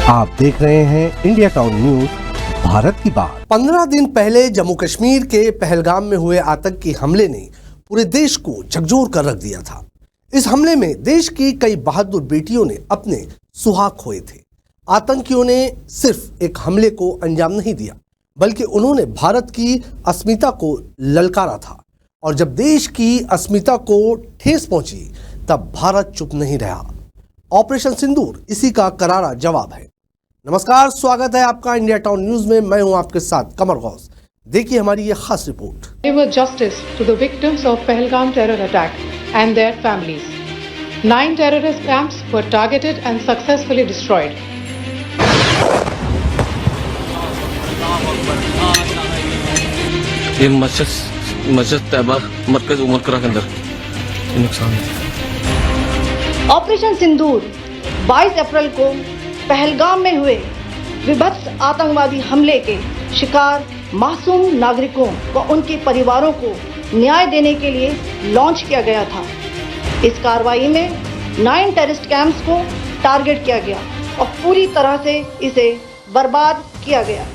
आप देख रहे हैं इंडिया टाउन न्यूज, भारत की बात। 15 दिन पहले जम्मू कश्मीर के पहलगाम में हुए आतंकी हमले ने पूरे देश को झकझोर कर रख दिया था। इस हमले में देश की कई बहादुर बेटियों ने अपने सुहाग खोए थे। आतंकियों ने सिर्फ एक हमले को अंजाम नहीं दिया, बल्कि उन्होंने भारत की अस्मिता को ललकारा था। और जब देश की अस्मिता को ठेस पहुंची, तब भारत चुप नहीं रहा। ऑपरेशन सिंदूर इसी का करारा जवाब है। नमस्कार, स्वागत है आपका इंडिया टाउन न्यूज में। मैं हूं आपके साथ कमर गौस। देखिए हमारी ये खास report. Deliver justice to the victims of Pahalgam terror attack and their families. 9 terrorist camps were targeted and successfully destroyed. ये मस्जिद तैयबा मरकज उमर करा के अंदर ये नुकसान है। ऑपरेशन सिंदूर 22 अप्रैल को पहलगाम में हुए विभत्स आतंकवादी हमले के शिकार मासूम नागरिकों व उनके परिवारों को न्याय देने के लिए लॉन्च किया गया था। इस कार्रवाई में 9 टेररिस्ट कैंप्स को टारगेट किया गया और पूरी तरह से इसे बर्बाद किया गया।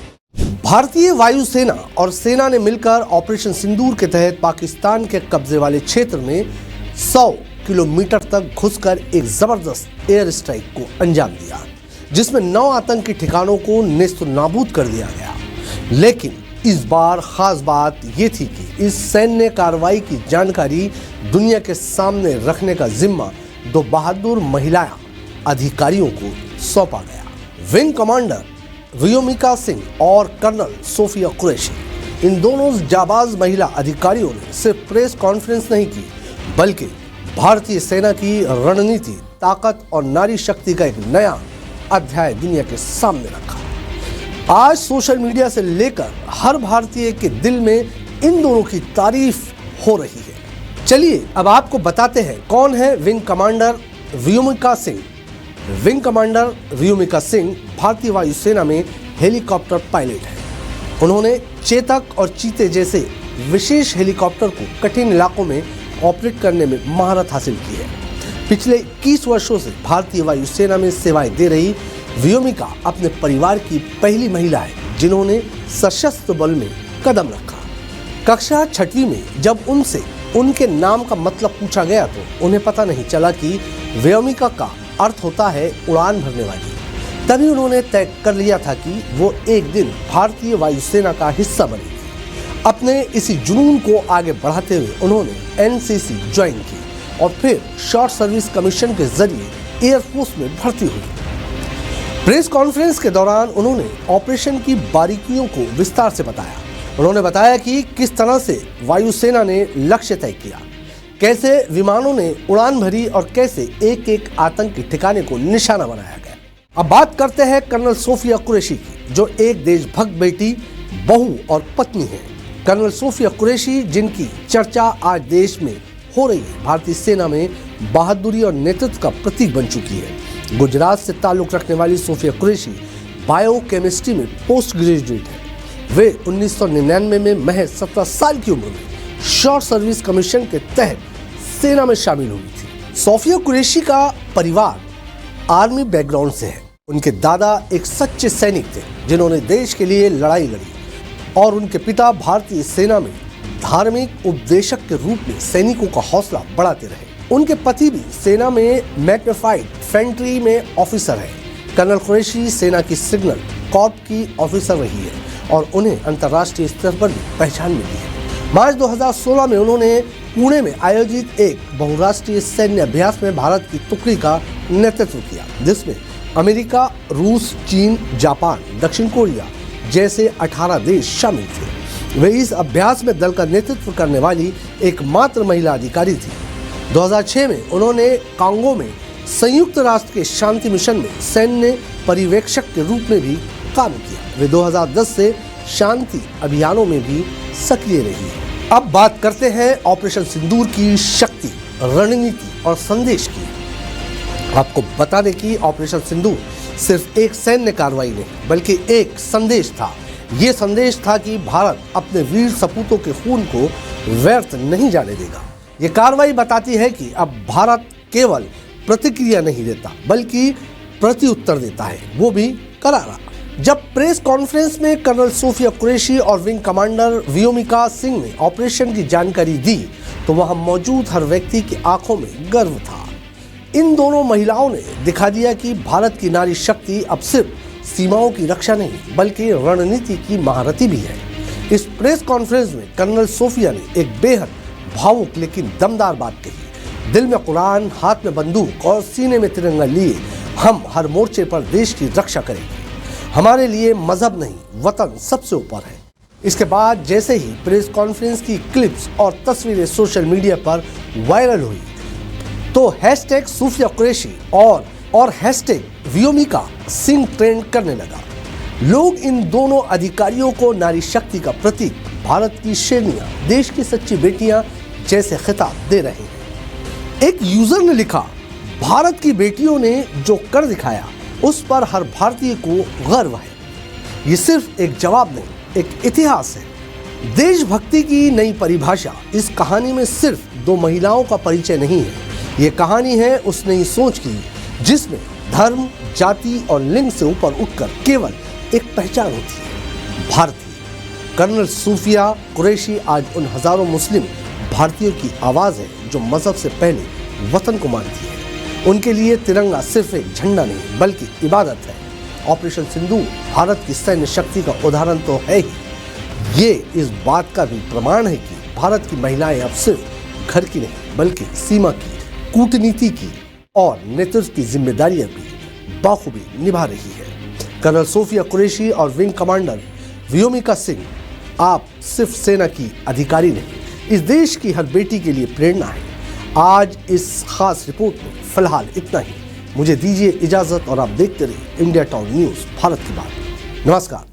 भारतीय वायुसेना और सेना ने मिलकर ऑपरेशन सिंदूर के तहत पाकिस्तान के कब्जे वाले क्षेत्र में 100 किलोमीटर तक घुसकर एक जबरदस्त एयर स्ट्राइक को अंजाम दिया, जिसमें 9 आतंकी ठिकानों को नेस्त नाबूद कर दिया गया। लेकिन इस बार खास बात ये थी कि इस सैन्य कार्रवाई की जानकारी दुनिया के सामने रखने का जिम्मा 2 बहादुर महिला अधिकारियों को सौंपा गया। विंग कमांडर व्योमिका सिंह और कर्नल सोफिया कुरैशी। इन दोनों जाबाज महिला अधिकारियों ने सिर्फ प्रेस कॉन्फ्रेंस नहीं की, बल्कि भारतीय सेना की रणनीति, ताकत और नारी शक्ति का एक नया अध्याय दुनिया के सामने रखा। आज सोशल मीडिया से लेकर हर भारतीय के दिल में इन दोनों की तारीफ हो रही है। चलिए अब आपको बताते हैं कौन है wing commander Vyomika Singh. Wing commander Vyomika Singh भारतीय वायुसेना में हेलीकॉप्टर पायलट है। उन्होंने चेतक और चीते जैसे विशेष हेलीकॉप्टर को कठिन इलाकों में ऑपरेट करने में महारत हासिल की है। पिछले 21 वर्षों से भारतीय वायुसेना में सेवाएं दे रही व्योमिका अपने परिवार की पहली महिला है जिन्होंने सशस्त्र बल में कदम रखा। कक्षा 6वीं में जब उनसे उनके नाम का मतलब पूछा गया तो उन्हें पता नहीं चला कि व्योमिका का अर्थ होता है उड़ान भरने वाली। तभी उन्होंने तय कर लिया था कि वो एक दिन भारतीय वायुसेना का हिस्सा बनेगी। अपने इसी जुनून को आगे बढ़ाते हुए उन्होंने एनसीसी ज्वाइन की और फिर शॉर्ट सर्विस कमीशन के जरिए एयरफोर्स में भर्ती हुई। प्रेस कॉन्फ्रेंस के दौरान उन्होंने ऑपरेशन की बारीकियों को विस्तार से बताया। उन्होंने बताया कि किस तरह से वायुसेना ने लक्ष्य तय किया, कैसे विमानों ने उड़ान भरी और कैसे एक एक आतंकी ठिकाने को निशाना बनाया गया। अब बात करते हैं कर्नल सोफिया कुरैशी की, जो एक देशभक्त बेटी, बहू और पत्नी है। कर्नल सोफिया कुरैशी, जिनकी चर्चा आज देश में हो रही है, भारतीय सेना में बहादुरी और नेतृत्व का प्रतीक बन चुकी है। गुजरात से ताल्लुक रखने वाली सोफिया कुरैशी बायोकेमिस्ट्री में पोस्ट ग्रेजुएट है। वे 1999 में महज 17 साल की उम्र में शॉर्ट सर्विस कमीशन के तहत सेना में शामिल हुई थी। सोफिया कुरैशी का परिवार आर्मी बैकग्राउंड से है। उनके दादा एक सच्चे सैनिक थे जिन्होंने देश के लिए लड़ाई लड़ी, और उनके पिता भारतीय सेना में धार्मिक उपदेशक के रूप में सैनिकों का हौसला बढ़ाते रहे। उनके पति भी सेना में मैग्नीफाइड इन्फेंट्री में ऑफिसर है। कर्नल कुरैशी सेना की सिग्नल कॉर्प की ऑफिसर रही है और उन्हें अंतर्राष्ट्रीय स्तर पर भी पहचान मिली है। मार्च 2016 में उन्होंने पुणे में आयोजित एक बहुराष्ट्रीय सैन्य अभ्यास में भारत की टुकड़ी का नेतृत्व किया, जिसमें अमेरिका, रूस, चीन, जापान, दक्षिण कोरिया जैसे 18 देश शामिल थे। वे इस अभ्यास में दल का नेतृत्व करने वाली एकमात्र महिला अधिकारी थी। 2006 में उन्होंने कांगो में संयुक्त राष्ट्र के शांति मिशन में सैन्य पर्यवेक्षक के रूप में भी काम किया। वे 2010 से शांति अभियानों में भी सक्रिय रही है। अब बात करते हैं ऑपरेशन सिंदूर की शक्ति, रणनीति और संदेश की। आपको बता दें कि ऑपरेशन सिंदूर सिर्फ एक सैन्य कार्रवाई नहीं, बल्कि एक संदेश था। ये संदेश था कि भारत अपने वीर सपूतों के खून को व्यर्थ नहीं जाने देगा। ये कार्रवाई बताती है कि अब भारत केवल प्रतिक्रिया नहीं देता, बल्कि प्रत्युत्तर देता है, वो भी करारा। जब प्रेस कॉन्फ्रेंस में कर्नल सोफिया कुरैशी और विंग कमांडर व्योमिका सिंह ने ऑपरेशन की जानकारी दी तो वहां मौजूद हर व्यक्ति की आंखों में गर्व था। इन दोनों महिलाओं ने दिखा दिया कि भारत की नारी शक्ति अब सिर्फ सीमाओं की रक्षा नहीं बल्कि रणनीति की महारथी भी है। इस प्रेस कॉन्फ्रेंस में कर्नल सोफिया ने एक बेहद भावुक लेकिन दमदार बात कही। दिल में कुरान, हाथ में बंदूक और सीने में तिरंगा लिए हम हर मोर्चे पर देश की रक्षा करेंगे। हमारे लिए मजहब नहीं, वतन सबसे ऊपर है। इसके बाद जैसे ही प्रेस कॉन्फ्रेंस की क्लिप्स और तस्वीरें सोशल मीडिया पर वायरल हुई तो हैशटैग सूफिया कुरैशी और हैशटैग व्योमिका सिंह ट्रेंड करने लगा। लोग इन दोनों अधिकारियों को नारी शक्ति का प्रतीक, भारत की शेरनियां, देश की सच्ची बेटियां जैसे खिताब दे रहे हैं। एक यूजर ने लिखा, भारत की बेटियों ने जो कर दिखाया उस पर हर भारतीय को गर्व है। ये सिर्फ एक जवाब नहीं, एक इतिहास है। देशभक्ति की नई परिभाषा इस कहानी में सिर्फ दो महिलाओं का परिचय नहीं है, ये कहानी है उस नई सोच की जिसमें धर्म, जाति और लिंग से ऊपर उठकर केवल एक पहचान होती है, भारतीय। कर्नल सूफिया कुरैशी आज उन हजारों मुस्लिम भारतीयों की आवाज़ है जो मजहब से पहले वतन को मानती है। उनके लिए तिरंगा सिर्फ एक झंडा नहीं बल्कि इबादत है। ऑपरेशन सिंदूर भारत की सैन्य शक्ति का उदाहरण तो है ही, ये इस बात का भी प्रमाण है कि भारत की महिलाएं अब सिर्फ घर की नहीं बल्कि सीमा की, कूटनीति की और नेतृत्व की जिम्मेदारियां भी बाखूबी निभा रही है। कर्नल सोफिया कुरैशी और विंग कमांडर व्योमिका सिंह, आप सिर्फ सेना की अधिकारी नहीं, इस देश की हर बेटी के लिए प्रेरणा है। आज इस खास रिपोर्ट में फिलहाल इतना ही। मुझे दीजिए इजाजत और आप देखते रहिए इंडिया टाउन न्यूज़, भारत की बात। नमस्कार।